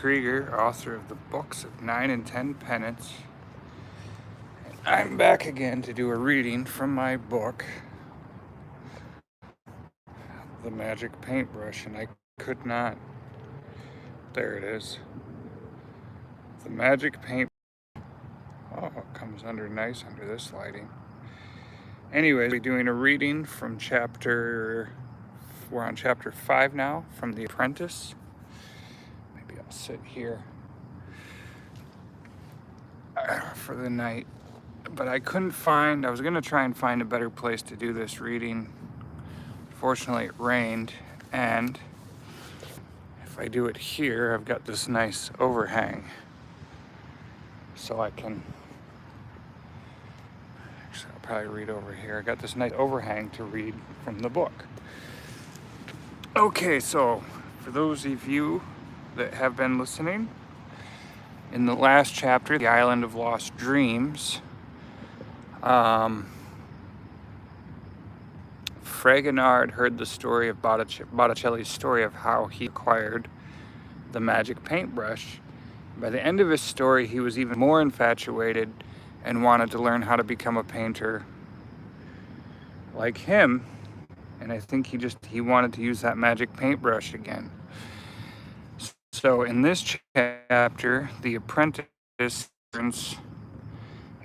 Krieger, author of the books of 9 and 10 Penance. And I'm back again to do a reading from my book, The Magic Paintbrush, and I could not. There it is. The Magic Paint. Oh, it comes under nice under this lighting. Anyways, we're doing a reading from we're on chapter 5 now, from the Apprentice. Maybe I'll sit here for the night. But I couldn't find, I was gonna try and find a better place to do this reading. Fortunately, it rained, and if I do it here, I've got this nice overhang. So I can, actually I'll probably read over here. I got this nice overhang to read from the book. Okay, so for those of you that have been listening, in the last chapter, The Island of Lost Dreams, Fragonard heard the story of Botticelli's story of how he acquired the magic paintbrush. By the end of his story, he was even more infatuated and wanted to learn how to become a painter like him. And I think he wanted to use that magic paintbrush again. So in this chapter, the apprentice learns,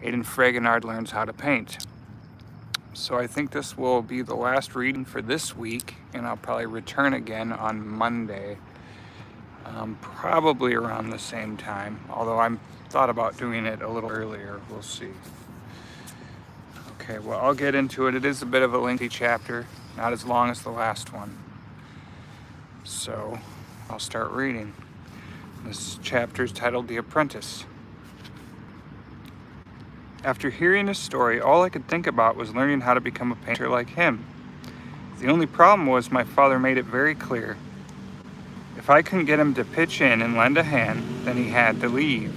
Aidan Fragonard learns how to paint. So I think this will be the last reading for this week, and I'll probably return again on Monday, probably around the same time, although I'm thought about doing it a little earlier. We'll see. Okay, well, I'll get into it. It is a bit of a lengthy chapter, not as long as the last one. So I'll start reading. This chapter is titled The Apprentice. After hearing his story, all I could think about was learning how to become a painter like him. The only problem was my father made it very clear. If I couldn't get him to pitch in and lend a hand, then he had to leave.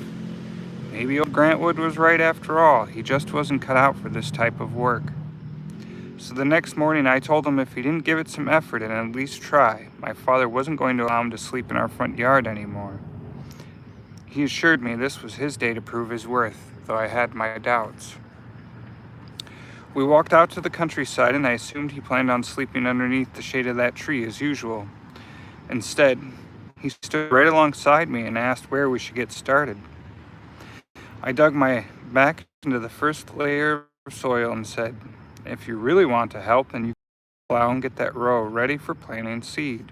Maybe old Grantwood was right after all. He just wasn't cut out for this type of work. So the next morning I told him if he didn't give it some effort and at least try, my father wasn't going to allow him to sleep in our front yard anymore. He assured me this was his day to prove his worth, though I had my doubts. We walked out to the countryside, and I assumed he planned on sleeping underneath the shade of that tree as usual. Instead, he stood right alongside me and asked where we should get started. I dug my back into the first layer of soil and said, if you really want to help, then you can plow and get that row ready for planting seed.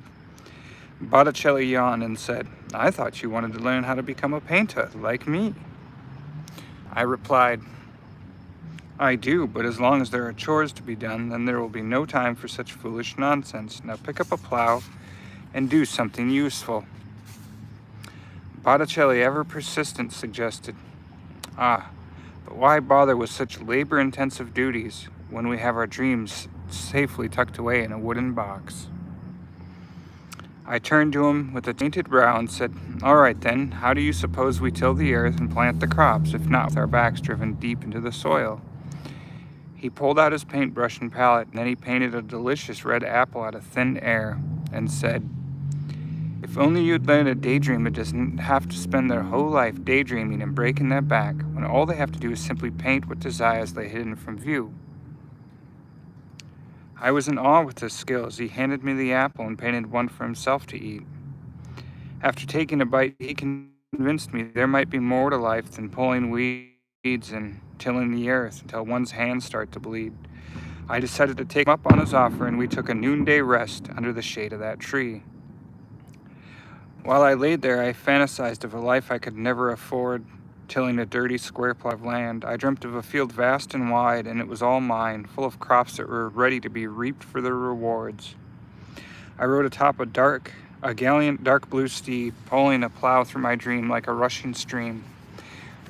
Botticelli yawned and said, I thought you wanted to learn how to become a painter like me. I replied, I do, but as long as there are chores to be done, then there will be no time for such foolish nonsense. Now pick up a plow and do something useful. Botticelli, ever persistent, suggested, but why bother with such labor-intensive duties when we have our dreams safely tucked away in a wooden box? I turned to him with a tainted brow and said, all right then, how do you suppose we till the earth and plant the crops, if not with our backs driven deep into the soil? He pulled out his paintbrush and palette, and then he painted a delicious red apple out of thin air and said, if only you'd let a daydreamer doesn't have to spend their whole life daydreaming and breaking their back, when all they have to do is simply paint what desires lay hidden from view. I was in awe with his skill as he handed me the apple and painted one for himself to eat. After taking a bite, he convinced me there might be more to life than pulling weeds and tilling the earth until one's hands start to bleed. I decided to take him up on his offer, and we took a noonday rest under the shade of that tree. While I laid there, I fantasized of a life I could never afford, tilling a dirty square plot of land. I dreamt of a field vast and wide, and it was all mine, full of crops that were ready to be reaped for their rewards. I rode atop a gallant dark blue steed, pulling a plow through my dream like a rushing stream,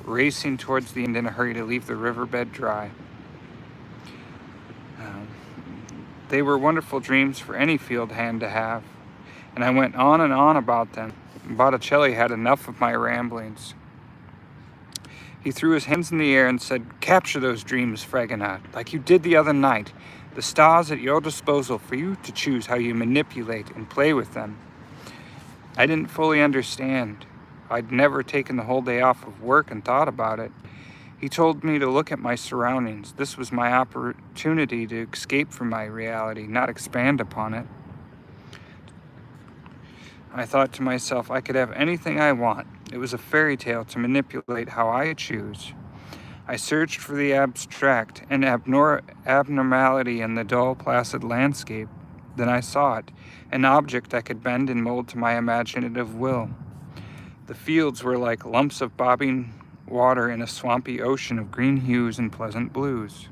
racing towards the end in a hurry to leave the riverbed dry. They were wonderful dreams for any field hand to have, and I went on and on about them. Botticelli had enough of my ramblings. He threw his hands in the air and said, capture those dreams, Fragonard, like you did the other night. The stars at your disposal for you to choose how you manipulate and play with them. I didn't fully understand. I'd never taken the whole day off of work and thought about it. He told me to look at my surroundings. This was my opportunity to escape from my reality, not expand upon it. I thought to myself, I could have anything I want. It was a fairy tale to manipulate how I choose. I searched for the abstract and abnormality in the dull, placid landscape. Then I saw it, an object I could bend and mold to my imaginative will. The fields were like lumps of bobbing water in a swampy ocean of green hues and pleasant blues.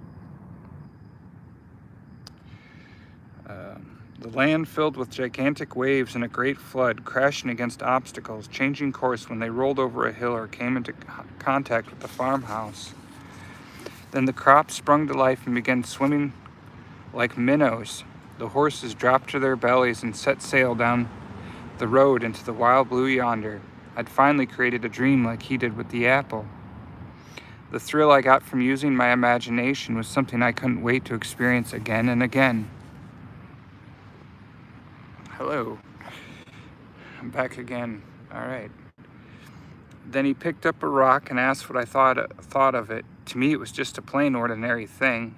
The land filled with gigantic waves in a great flood, crashing against obstacles, changing course when they rolled over a hill or came into contact with the farmhouse. Then the crops sprung to life and began swimming like minnows. The horses dropped to their bellies and set sail down the road into the wild blue yonder. I'd finally created a dream like he did with the apple. The thrill I got from using my imagination was something I couldn't wait to experience again and again. Hello. I'm back again. All right. Then he picked up a rock and asked what I thought of it. To me, it was just a plain, ordinary thing.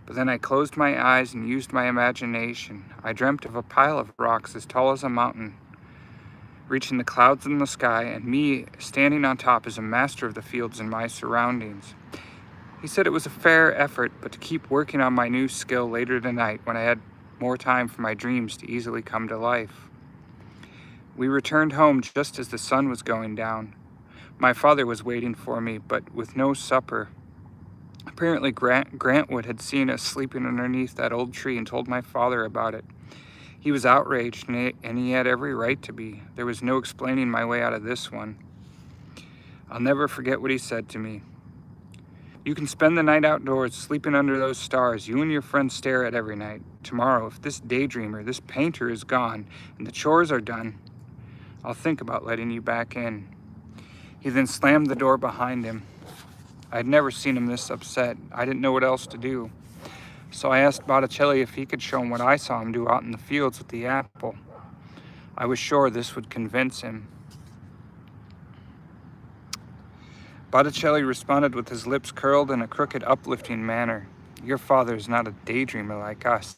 But then I closed my eyes and used my imagination. I dreamt of a pile of rocks as tall as a mountain, reaching the clouds in the sky, and me standing on top as a master of the fields and my surroundings. He said it was a fair effort, but to keep working on my new skill later tonight when I had more time for my dreams to easily come to life. We returned home just as the sun was going down. My father was waiting for me, but with no supper. Apparently Grantwood had seen us sleeping underneath that old tree and told my father about it. He was outraged, and he had every right to be. There was no explaining my way out of this one. I'll never forget what he said to me. You can spend the night outdoors, sleeping under those stars you and your friends stare at every night. Tomorrow, if this daydreamer, this painter is gone, and the chores are done, I'll think about letting you back in. He then slammed the door behind him. I'd never seen him this upset. I didn't know what else to do. So I asked Botticelli if he could show him what I saw him do out in the fields with the apple. I was sure this would convince him. Botticelli responded with his lips curled in a crooked, uplifting manner. Your father is not a daydreamer like us.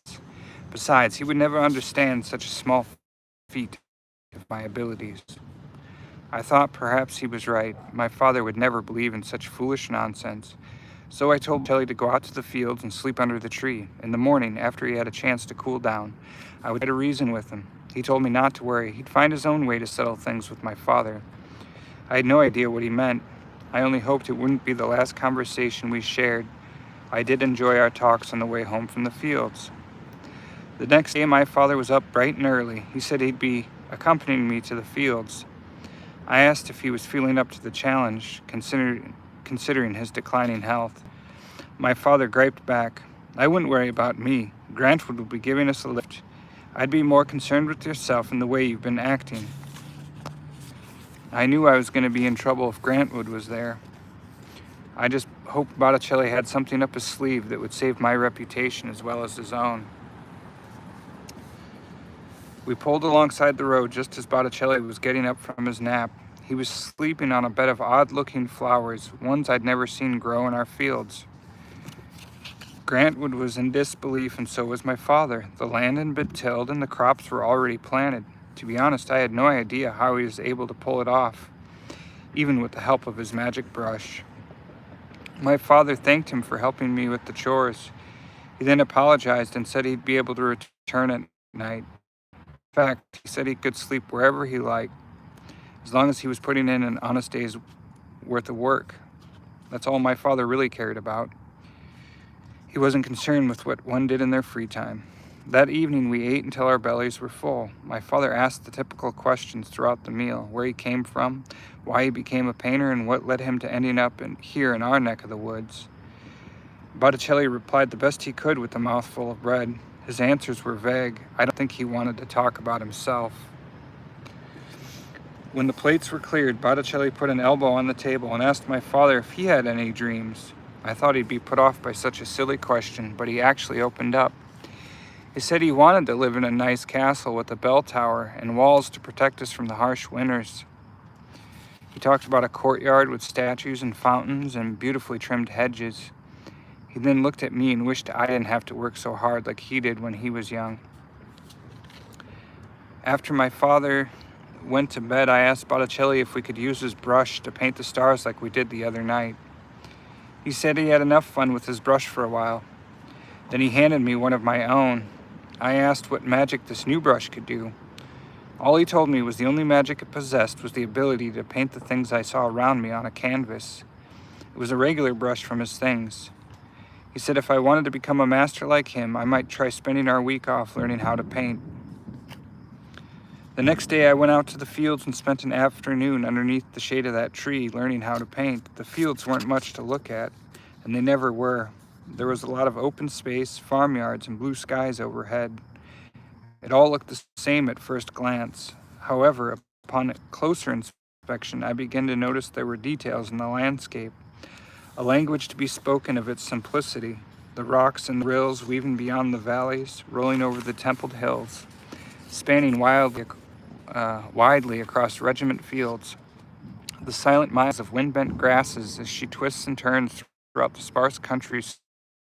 Besides, he would never understand such a small feat of my abilities. I thought perhaps he was right. My father would never believe in such foolish nonsense. So I told Botticelli to go out to the fields and sleep under the tree. In the morning, after he had a chance to cool down, I would try to reason with him. He told me not to worry. He'd find his own way to settle things with my father. I had no idea what he meant. I only hoped it wouldn't be the last conversation we shared. I did enjoy our talks on the way home from the fields. The next day, my father was up bright and early. He said he'd be accompanying me to the fields. I asked if he was feeling up to the challenge, considering his declining health. My father griped back, I wouldn't worry about me. Grantwood will be giving us a lift. I'd be more concerned with yourself and the way you've been acting. I knew I was going to be in trouble if Grantwood was there. I just hoped Botticelli had something up his sleeve that would save my reputation as well as his own. We pulled alongside the road just as Botticelli was getting up from his nap. He was sleeping on a bed of odd-looking flowers, ones I'd never seen grow in our fields. Grantwood was in disbelief, and so was my father. The land had been tilled and the crops were already planted. To be honest, I had no idea how he was able to pull it off, even with the help of his magic brush. My father thanked him for helping me with the chores. He then apologized and said he'd be able to return at night. In fact, he said he could sleep wherever he liked, as long as he was putting in an honest day's worth of work. That's all my father really cared about. He wasn't concerned with what one did in their free time. That evening, we ate until our bellies were full. My father asked the typical questions throughout the meal: where he came from, why he became a painter, and what led him to ending up here in our neck of the woods. Botticelli replied the best he could with a mouthful of bread. His answers were vague. I don't think he wanted to talk about himself. When the plates were cleared, Botticelli put an elbow on the table and asked my father if he had any dreams. I thought he'd be put off by such a silly question, but he actually opened up. He said he wanted to live in a nice castle with a bell tower and walls to protect us from the harsh winters. He talked about a courtyard with statues and fountains and beautifully trimmed hedges. He then looked at me and wished I didn't have to work so hard like he did when he was young. After my father went to bed, I asked Botticelli if we could use his brush to paint the stars like we did the other night. He said he had enough fun with his brush for a while. Then he handed me one of my own. I asked what magic this new brush could do. All he told me was the only magic it possessed was the ability to paint the things I saw around me on a canvas. It was a regular brush from his things. He said if I wanted to become a master like him, I might try spending our week off learning how to paint. The next day I went out to the fields and spent an afternoon underneath the shade of that tree learning how to paint. The fields weren't much to look at, and they never were. There was a lot of open space, farmyards, and blue skies overhead. It all looked the same at first glance. However, upon closer inspection, I began to notice there were details in the landscape, a language to be spoken of its simplicity, the rocks and rills weaving beyond the valleys, rolling over the templed hills, spanning widely across regiment fields, the silent miles of wind-bent grasses as she twists and turns throughout the sparse countryside,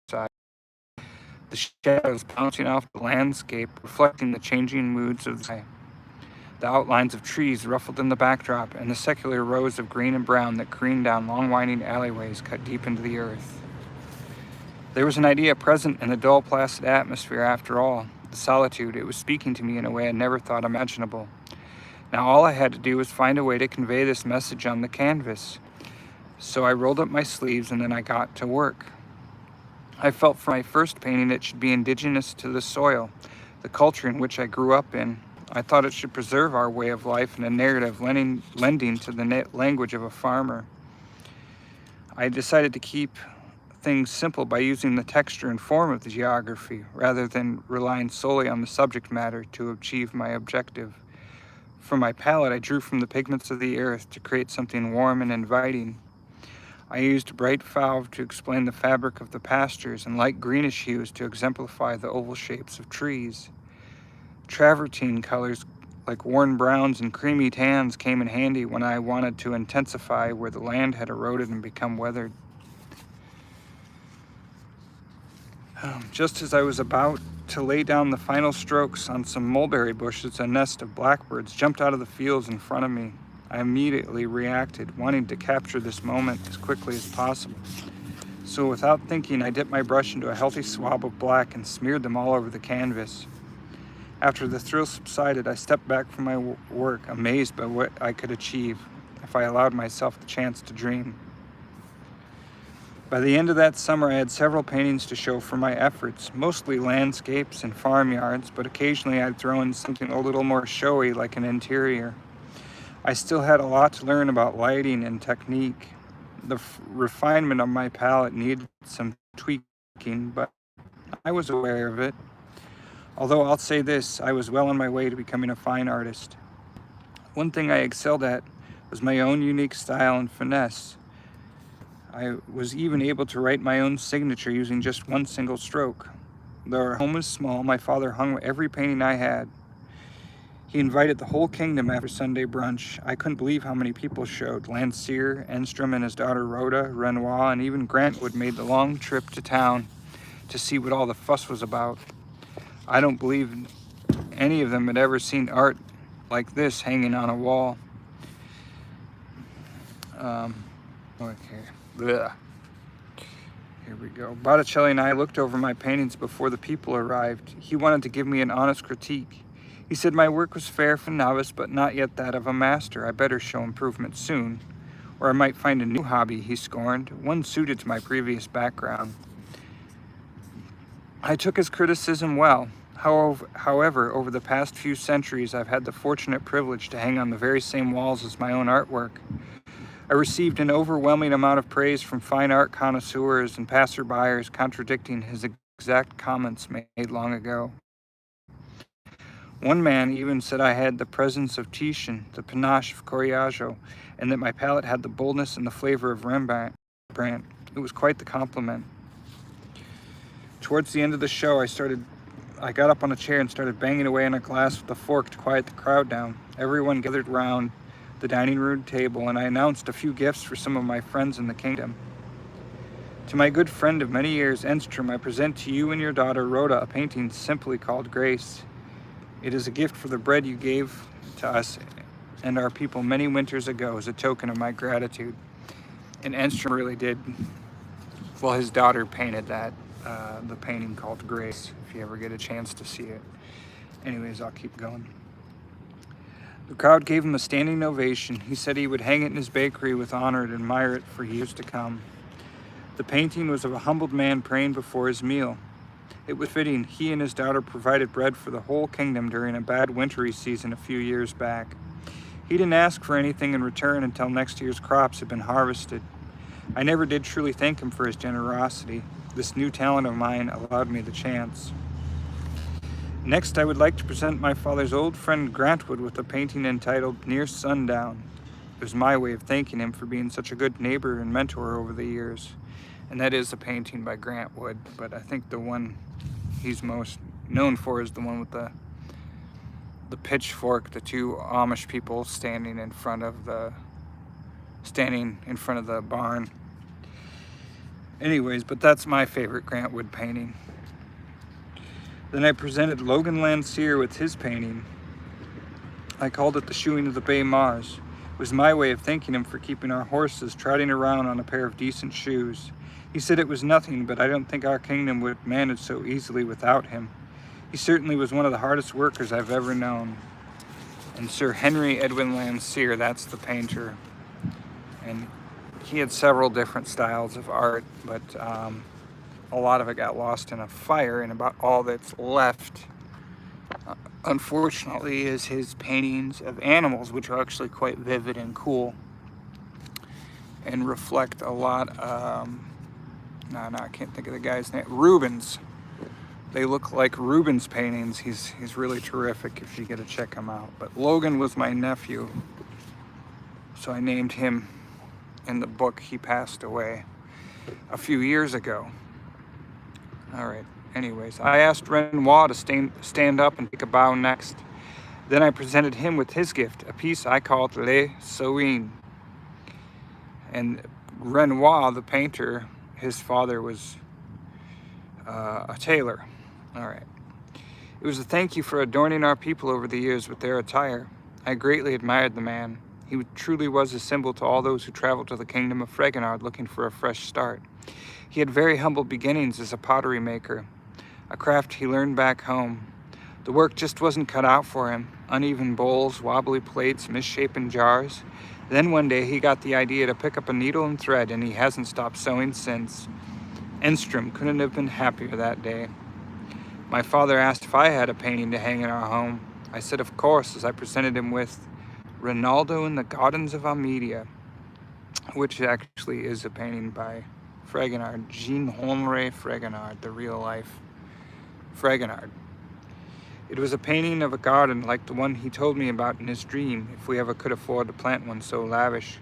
the shadows bouncing off the landscape, reflecting the changing moods of the sky, the outlines of trees ruffled in the backdrop, and the secular rows of green and brown that careened down long winding alleyways cut deep into the earth. There was an idea present in the dull, placid atmosphere after all, the solitude. It was speaking to me in a way I never thought imaginable. Now all I had to do was find a way to convey this message on the canvas. So I rolled up my sleeves and then I got to work. I felt for my first painting it should be indigenous to the soil, the culture in which I grew up in. I thought it should preserve our way of life in a narrative lending to the language of a farmer. I decided to keep things simple by using the texture and form of the geography rather than relying solely on the subject matter to achieve my objective. For my palette, I drew from the pigments of the earth to create something warm and inviting. I used bright fauve to explain the fabric of the pastures and light greenish hues to exemplify the oval shapes of trees. Travertine colors like worn browns and creamy tans came in handy when I wanted to intensify where the land had eroded and become weathered. Just as I was about to lay down the final strokes on some mulberry bushes, a nest of blackbirds jumped out of the fields in front of me. I immediately reacted, wanting to capture this moment as quickly as possible. So without thinking, I dipped my brush into a healthy swab of black and smeared them all over the canvas. After the thrill subsided, I stepped back from my work, amazed by what I could achieve if I allowed myself the chance to dream. By the end of that summer, I had several paintings to show for my efforts, mostly landscapes and farmyards, but occasionally I'd throw in something a little more showy like an interior. I still had a lot to learn about lighting and technique. The refinement of my palette needed some tweaking, but I was aware of it. Although I'll say this, I was well on my way to becoming a fine artist. One thing I excelled at was my own unique style and finesse. I was even able to write my own signature using just one single stroke. Though our home was small, my father hung every painting I had. He invited the whole kingdom after Sunday brunch. I couldn't believe how many people showed. Landseer, Enstrom and his daughter Rhoda, Renoir, and even Grantwood made the long trip to town to see what all the fuss was about. I don't believe any of them had ever seen art like this hanging on a wall. Okay. Blech. Here we go. Botticelli and I looked over my paintings before the people arrived. He wanted to give me an honest critique. He said my work was fair for novice, but not yet that of a master. I better show improvement soon, or I might find a new hobby, he scorned, one suited to my previous background. I took his criticism well. However, over the past few centuries, I've had the fortunate privilege to hang on the very same walls as my own artwork. I received an overwhelming amount of praise from fine art connoisseurs and passerbyers contradicting his exact comments made long ago. One man even said I had the presence of Titian, the panache of Correggio, and that my palette had the boldness and the flavor of Rembrandt. It was quite the compliment. Towards the end of the show, I got up on a chair and started banging away on a glass with a fork to quiet the crowd down. Everyone gathered round, the dining room table, and I announced a few gifts for some of my friends in the kingdom. To my good friend of many years, Enstrom, I present to you and your daughter, Rhoda, a painting simply called Grace. It is a gift for the bread you gave to us and our people many winters ago as a token of my gratitude. And Enstrom really did, well, his daughter painted that, the painting called Grace, if you ever get a chance to see it. Anyways, I'll keep going. The crowd gave him a standing ovation. He said he would hang it in his bakery with honor and admire it for years to come. The painting was of a humbled man praying before his meal. It was fitting he and his daughter provided bread for the whole kingdom during a bad wintry season a few years back. He didn't ask for anything in return until next year's crops had been harvested. I never did truly thank him for his generosity. This new talent of mine allowed me the chance. Next, I would like to present my father's old friend Grantwood with a painting entitled Near Sundown. It was my way of thanking him for being such a good neighbor and mentor over the years. And that is a painting by Grantwood, but I think the one he's most known for is the one with the pitchfork, the two Amish people standing in front of the barn. Anyways, but that's my favorite Grantwood painting. Then I presented Logan Landseer with his painting. I called it The Shoeing of the Bay Mars. It was my way of thanking him for keeping our horses trotting around on a pair of decent shoes. He said it was nothing, but I don't think our kingdom would manage so easily without him. He certainly was one of the hardest workers I've ever known. And Sir Henry Edwin Landseer, that's the painter. And he had several different styles of art, but a lot of it got lost in a fire, and about all that's left, unfortunately, is his paintings of animals, which are actually quite vivid and cool and reflect a lot. I can't think of the guy's name. Rubens. They look like Rubens paintings. He's really terrific if you get to check him out. But Logan was my nephew, so I named him in the book. He passed away a few years ago. All right, anyways, I asked Renoir to stand up and take a bow next. Then I presented him with his gift, a piece I called Les Soins. And Renoir, the painter, his father was a tailor. All right. It was a thank you for adorning our people over the years with their attire. I greatly admired the man. He truly was a symbol to all those who traveled to the kingdom of Fragonard looking for a fresh start. He had very humble beginnings as a pottery maker, a craft he learned back home. The work just wasn't cut out for him. Uneven bowls, wobbly plates, misshapen jars. Then one day he got the idea to pick up a needle and thread, and he hasn't stopped sewing since. Enstrom couldn't have been happier that day. My father asked if I had a painting to hang in our home. I said of course, as I presented him with Rinaldo in the Gardens of Amedia, which actually is a painting by Fragonard, Jean-Henri Fragonard, the real life Fragonard. It was a painting of a garden like the one he told me about in his dream, if we ever could afford to plant one so lavish.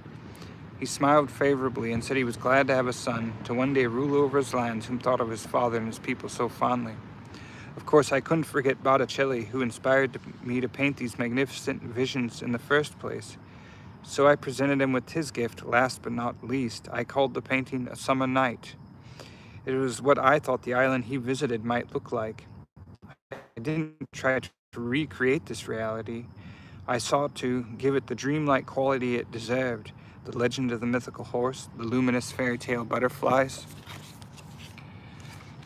He smiled favorably and said he was glad to have a son, to one day rule over his lands, whom thought of his father and his people so fondly. Of course, I couldn't forget Botticelli, who inspired me to paint these magnificent visions in the first place. So I presented him with his gift. Last but not least, I called the painting A Summer Night. It was what I thought the island he visited might look like. I didn't try to recreate this reality. I sought to give it the dreamlike quality it deserved. The legend of the mythical horse, the luminous fairy tale butterflies,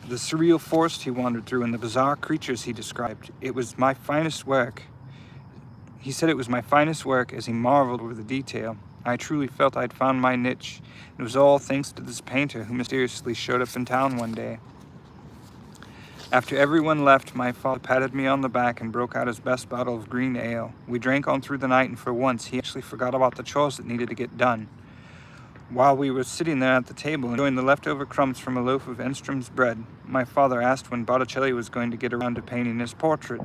the surreal forest he wandered through, and the bizarre creatures he described. It was my finest work. He said it was my finest work as he marveled over the detail. I truly felt I'd found my niche. It was all thanks to this painter who mysteriously showed up in town one day. After everyone left, my father patted me on the back and broke out his best bottle of green ale. We drank on through the night, and for once he actually forgot about the chores that needed to get done. While we were sitting there at the table enjoying the leftover crumbs from a loaf of Enstrom's bread, my father asked when Botticelli was going to get around to painting his portrait.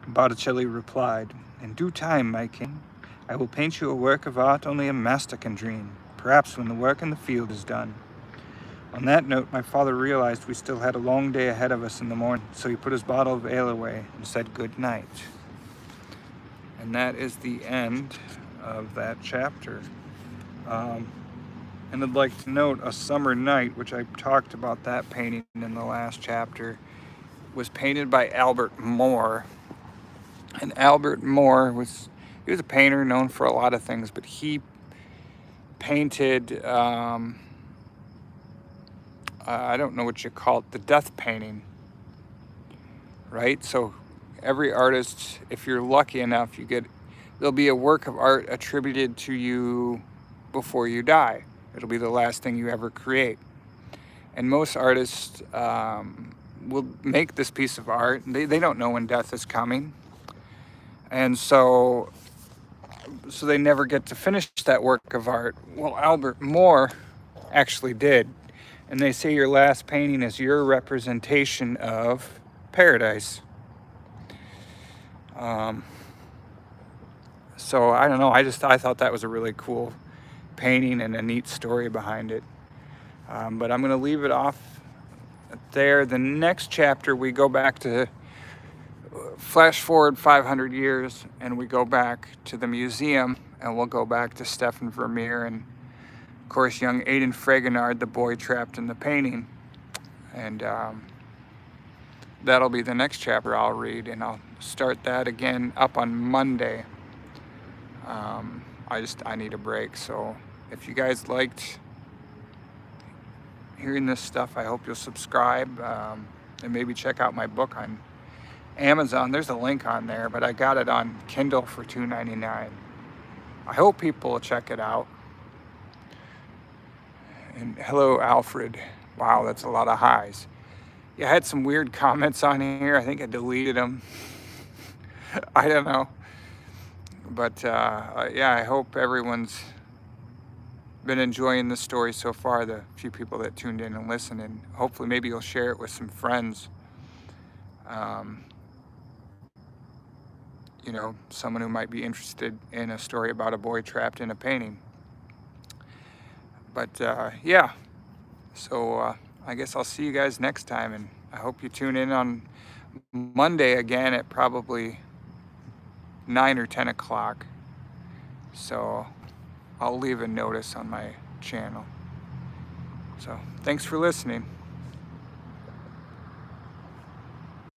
Botticelli replied, "In due time, my king. I will paint you a work of art only a master can dream, perhaps when the work in the field is done." On that note, my father realized we still had a long day ahead of us in the morning, so he put his bottle of ale away and said good night. And that is the end of that chapter. And I'd like to note A Summer Night, which I talked about that painting in the last chapter, was painted by Albert Moore. And Albert Moore he was a painter known for a lot of things, but he painted, I don't know what you call it, the death painting, right? So every artist, if you're lucky enough, there'll be a work of art attributed to you before you die. It'll be the last thing you ever create. And most artists will make this piece of art. They don't know when death is coming. And so they never get to finish that work of art. Well, Albert Moore actually did. And they say your last painting is your representation of paradise. So I don't know, I thought that was a really cool painting and a neat story behind it. But I'm going to leave it off there. The next chapter, we go back to, flash forward 500 years, and we go back to the museum, and we'll go back to Stefan Vermeer and, of course, young Aidan Fragonard, the boy trapped in the painting. And that'll be the next chapter I'll read, and I'll start that again up on Monday. I need a break, so if you guys liked hearing this stuff, I hope you'll subscribe, and maybe check out my book on Amazon. There's a link on there, but I got it on Kindle for $2.99. I hope people will check it out. And hello, Alfred. Wow, that's a lot of highs. Yeah, I had some weird comments on here. I think I deleted them. I don't know. But yeah, I hope everyone's been enjoying the story so far, the few people that tuned in and listened, and hopefully maybe you'll share it with some friends. You know, someone who might be interested in a story about a boy trapped in a painting. But yeah, so I guess I'll see you guys next time, and I hope you tune in on Monday again at probably 9 or 10 o'clock. So I'll leave a notice on my channel. So thanks for listening.